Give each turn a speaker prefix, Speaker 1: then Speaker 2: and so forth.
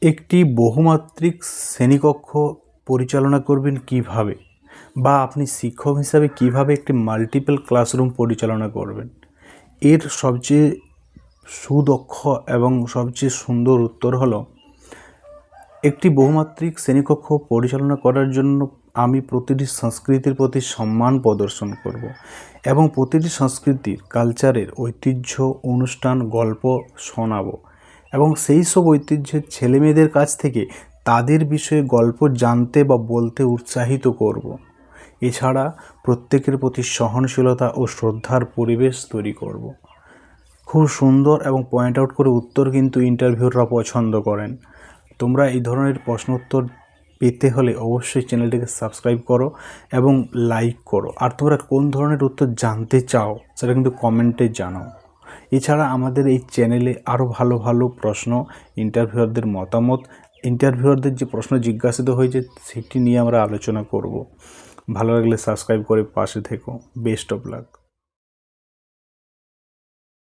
Speaker 1: একটি বহুমাত্রিক শ্রেণীকক্ষ পরিচালনা করবেন কিভাবে, বা আপনি শিক্ষক হিসাবে কিভাবে একটি মাল্টিপল ক্লাসরুম পরিচালনা করবেন, এর সবচেয়ে সুদক্ষ এবং সবচেয়ে সুন্দর উত্তর হলো, একটি বহুমাত্রিক শ্রেণীকক্ষ পরিচালনা করার জন্য আমি প্রতিটি সংস্কৃতির প্রতি সম্মান প্রদর্শন করব এবং প্রতিটি সংস্কৃতির কালচারের ঐতিহ্য, অনুষ্ঠান, গল্প শোনাবো এবং সেই সব ঐতিহ্যের ছেলেমেয়েদের কাছ থেকে তাদের বিষয়ে গল্প জানতে বা বলতে উৎসাহিত করব। এছাড়া প্রত্যেকের প্রতি সহনশীলতা ও শ্রদ্ধার পরিবেশ তৈরি করব। খুব সুন্দর এবং পয়েন্ট আউট করে উত্তর কিন্তু ইন্টারভিউররা পছন্দ করেন। তোমরা এই ধরনের প্রশ্ন উত্তর পেতে হলে অবশ্যই চ্যানেলটিকে সাবস্ক্রাইব করো এবং লাইক করো। আর তোমরা কোন ধরনের উত্তর জানতে চাও সেটা কিন্তু কমেন্টে জানাও। এছাড়া আমাদের এই চ্যানেলে আরও ভালো ভালো প্রশ্ন, ইন্টারভিউয়ারদের মতামত, ইন্টারভিউয়ারদের যে প্রশ্ন জিজ্ঞাসিত হয়েছে সেটি নিয়ে আমরা আলোচনা করব। ভালো লাগলে সাবস্ক্রাইব করে পাশে থেকো। Best of luck.